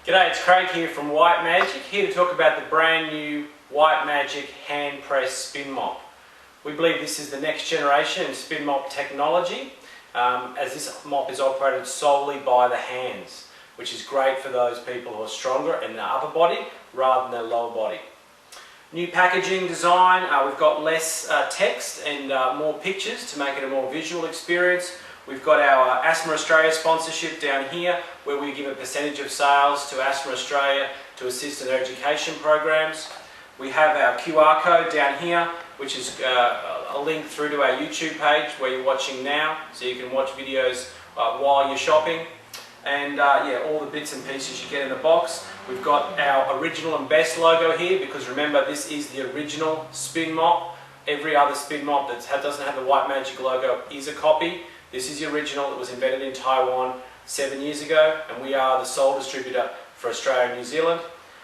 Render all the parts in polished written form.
G'day, it's Craig here from White Magic, here to talk about the brand new White Magic hand press spin mop. We believe this is the next generation in spin mop technology, as this mop is operated solely by the hands, which is great for those people who are stronger in their upper body rather than their lower body. New packaging design, we've got less text and more pictures to make it a more visual experience. We've got our Asthma Australia sponsorship down here, where we give a percentage of sales to Asthma Australia to assist in their education programs. We have our QR code down here, which is a link through to our YouTube page where you're watching now, so you can watch videos while you're shopping. And yeah, all the bits and pieces you get in the box. We've got our original and best logo here, because remember, this is the original spin mop. Every other spin mop that doesn't have the White Magic logo is a copy. This is the original. It was invented in Taiwan 7 years ago, and we are the sole distributor for Australia and New Zealand.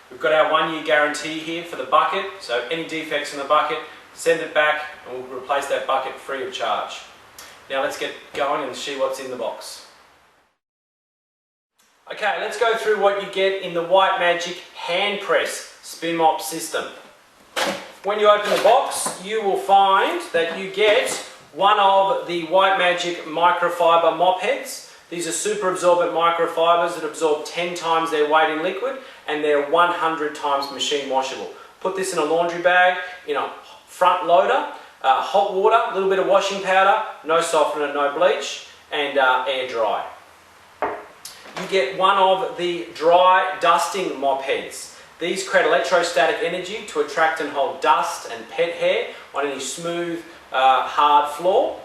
We've got our 1-year guarantee here for the bucket, so any defects in the bucket, send it back and we'll replace that bucket free of charge. Now let's get going and see what's in the box. Okay, let's go through what you get in the White Magic hand press spin mop system. When you open the box, you will find that you get one of the White Magic microfiber mop heads. These are super absorbent microfibers that absorb 10 times their weight in liquid, and they're 100 times machine washable. Put this in a laundry bag, in a front loader, hot water, a little bit of washing powder, no softener, no bleach, and air dry. You get one of the dry dusting mop heads. These create electrostatic energy to attract and hold dust and pet hair on any smooth, hard floor.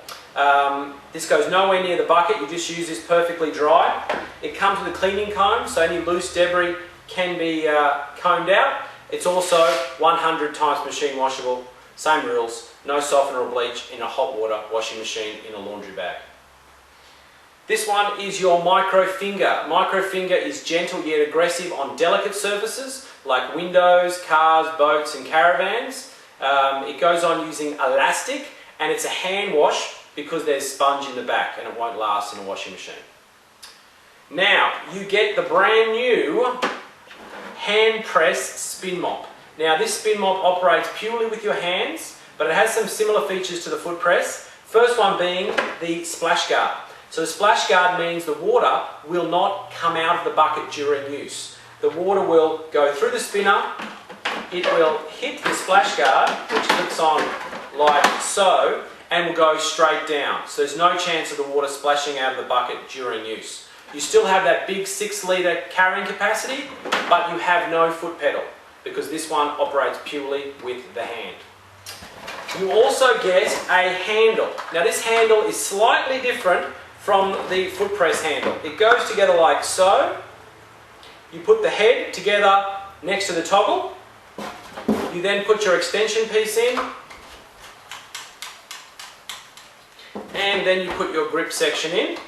This goes nowhere near the bucket, you just use this perfectly dry. It comes with a cleaning comb, so any loose debris can be combed out. It's also 100 times machine washable, same rules, no softener or bleach in a hot water washing machine in a laundry bag. This one is your Microfiber. Microfiber is gentle yet aggressive on delicate surfaces like windows, cars, boats and caravans. It goes on using elastic, and it's a hand wash because there's sponge in the back and it won't last in a washing machine. Now, you get the brand new hand press spin mop. Now, this spin mop operates purely with your hands, but it has some similar features to the foot press. First one being the splash guard. So the splash guard means the water will not come out of the bucket during use. The water will go through the spinner, it will hit the splash guard, which clicks on like so, and will go straight down. So there's no chance of the water splashing out of the bucket during use. You still have that big 6-litre carrying capacity, but you have no foot pedal, because this one operates purely with the hand. You also get a handle. Now this handle is slightly different from the foot press handle. It goes together like so. You put the head together next to the toggle. You then put your extension piece in, and then you put your grip section in.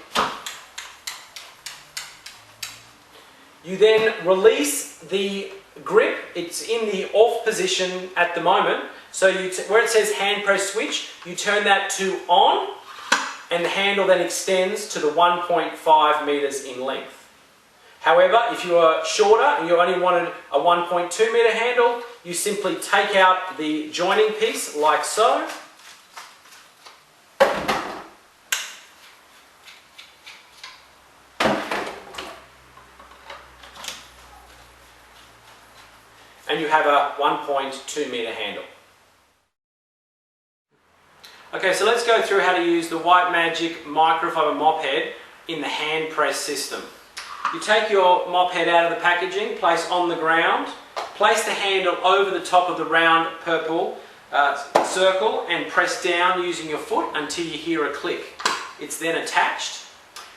You then release the grip. It's in the off position at the moment, so where it says hand press switch, you turn that to on, and the handle then extends to the 1.5 meters in length. However, if you are shorter and you only wanted a 1.2 meter handle, you simply take out the joining piece like so. And you have a 1.2 meter handle. Okay, so let's go through how to use the White Magic microfiber mop head in the hand press system. You take your mop head out of the packaging, place on the ground, place the handle over the top of the round purple circle and press down using your foot until you hear a click. It's then attached.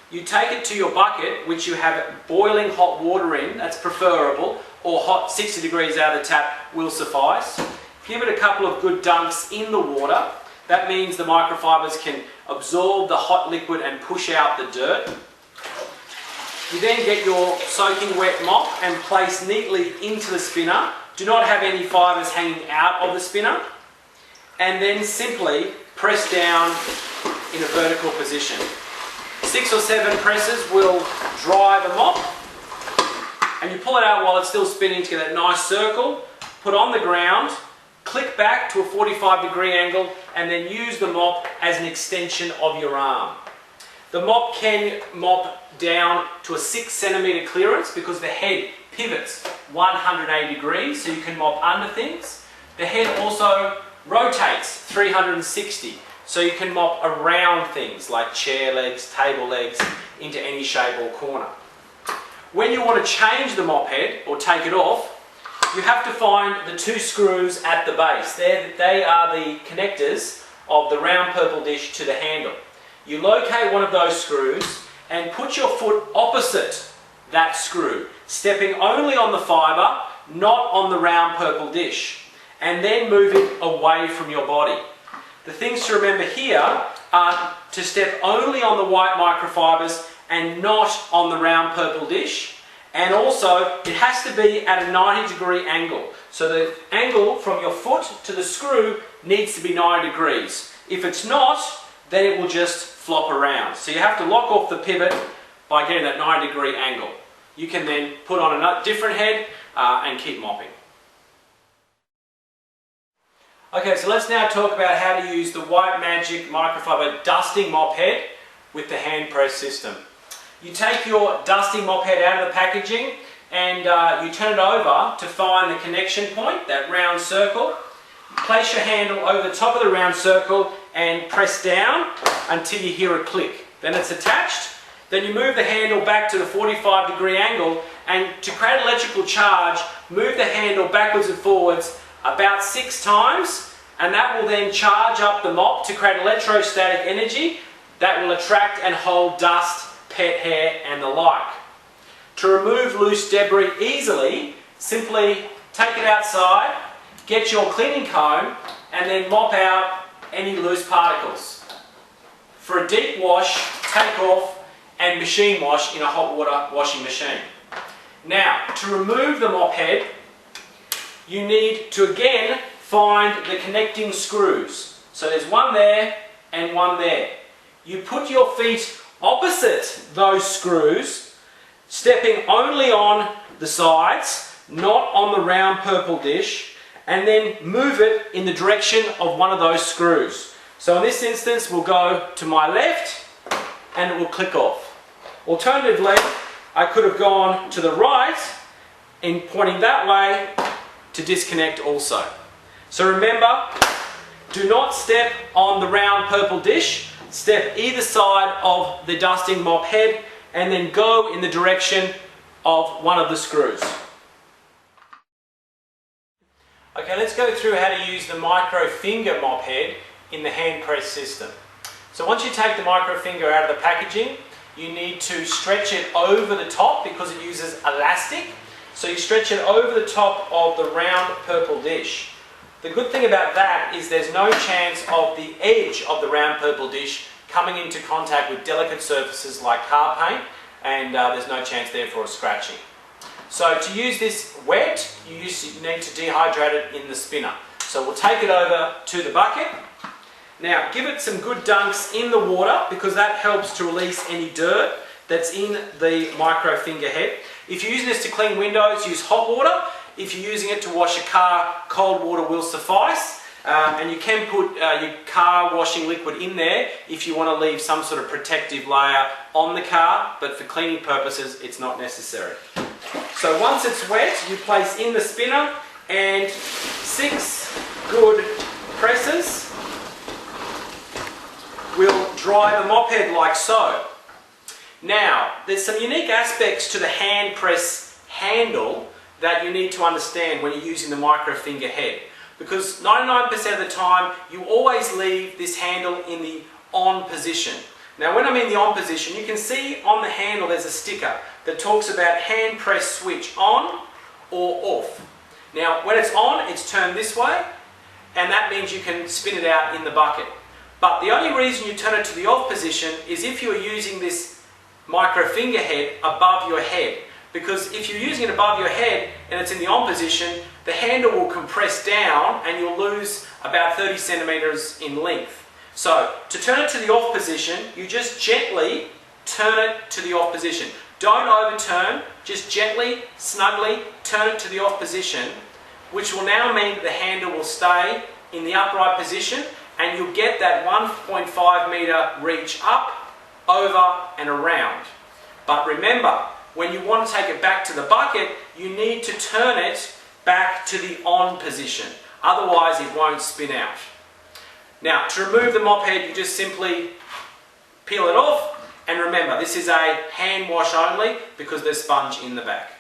You take it to your bucket, which you have boiling hot water in, that's preferable, or hot 60 degrees out of the tap will suffice. Give it a couple of good dunks in the water. That means the microfibers can absorb the hot liquid and push out the dirt. You then get your soaking wet mop and place neatly into the spinner. Do not have any fibers hanging out of the spinner. And then simply press down in a vertical position. 6 or 7 presses will dry the mop. and you pull it out while it's still spinning to get that nice circle, put on the ground, click back to a 45-degree angle, and then use the mop as an extension of your arm. The mop can mop down to a 6 centimetre clearance because the head pivots 180 degrees, so you can mop under things. The head also rotates 360, so you can mop around things like chair legs, table legs, into any shape or corner. When you want to change the mop head or take it off, you have to find the 2 screws at the base. They are the connectors of the round purple dish to the handle. You locate one of those screws and put your foot opposite that screw, stepping only on the fibre, not on the round purple dish, and then move it away from your body. The things to remember here are to step only on the white microfibers and not on the round purple dish. And also, it has to be at a 90-degree angle. So the angle from your foot to the screw needs to be 90 degrees. If it's not, then it will just flop around. So you have to lock off the pivot by getting that 90-degree angle. You can then put on a different head and keep mopping. Okay, so let's now talk about how to use the White Magic Microfiber dusting mop head with the hand press system. You take your dusting mop head out of the packaging and you turn it over to find the connection point, that round circle. Place your handle over the top of the round circle and press down until you hear a click. Then it's attached. Then you move the handle back to the 45-degree angle, and to create electrical charge, move the handle backwards and forwards about 6 times, and that will then charge up the mop to create electrostatic energy that will attract and hold dust, pet hair and the like. To remove loose debris easily, simply take it outside, get your cleaning comb and then mop out any loose particles. For a deep wash, take off and machine wash in a hot water washing machine. Now, to remove the mop head, you need to again find the connecting screws. So there's one there and one there. You put your feet opposite those screws, stepping only on the sides, not on the round purple dish, and then move it in the direction of one of those screws. So in this instance, we'll go to my left and it will click off. Alternatively, I could have gone to the right in pointing that way to disconnect also. So remember, do not step on the round purple dish. Step either side of the dusting mop head and then go in the direction of one of the screws. Okay, let's go through how to use the microfiber mop head in the hand press system. So once you take the microfiber out of the packaging, you need to stretch it over the top because it uses elastic. So you stretch it over the top of the round purple dish. The good thing about that is there's no chance of the edge of the round purple dish coming into contact with delicate surfaces like car paint, and there's no chance there for a scratching. So to use this wet, you need to dehydrate it in the spinner. So we'll take it over to the bucket. Now give it some good dunks in the water because that helps to release any dirt that's in the microfiber head. If you're using this to clean windows, use hot water. If you're using it to wash a car, cold water will suffice. And you can put your car washing liquid in there if you want to leave some sort of protective layer on the car, but for cleaning purposes it's not necessary. So once it's wet, you place in the spinner and 6 good presses will dry the mop head like so. Now, there's some unique aspects to the hand press handle that you need to understand when you're using the microfiber head. Because 99% of the time, you always leave this handle in the on position. Now when I mean the on position, you can see on the handle there's a sticker that talks about hand press switch on or off. Now when it's on, it's turned this way, and that means you can spin it out in the bucket. But the only reason you turn it to the off position is if you're using this microfiber head above your head. Because if you're using it above your head and it's in the on position, the handle will compress down and you'll lose about 30 centimeters in length. So to turn it to the off position, you just gently turn it to the off position. Don't overturn, just gently, snugly turn it to the off position, which will now mean that the handle will stay in the upright position and you'll get that 1.5 metre reach up, over and around. But remember, when you want to take it back to the bucket, you need to turn it back to the on position. Otherwise it won't spin out. Now, to remove the mop head, you just simply peel it off. And remember, this is a hand wash only because there's sponge in the back.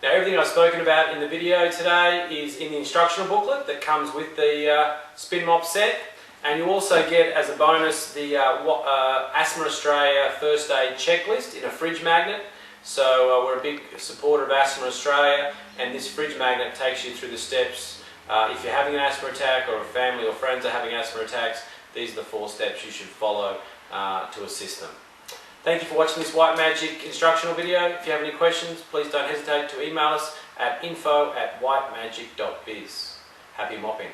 Now, everything I've spoken about in the video today is in the instructional booklet that comes with the spin mop set. And you also get, as a bonus, the Asthma Australia First Aid Checklist in a fridge magnet. So we're a big supporter of Asthma Australia, and this fridge magnet takes you through the steps. If you're having an asthma attack or a family or friends are having asthma attacks, these are the 4 steps you should follow to assist them. Thank you for watching this White Magic instructional video. If you have any questions, please don't hesitate to email us at info@whitemagic.biz. Happy mopping.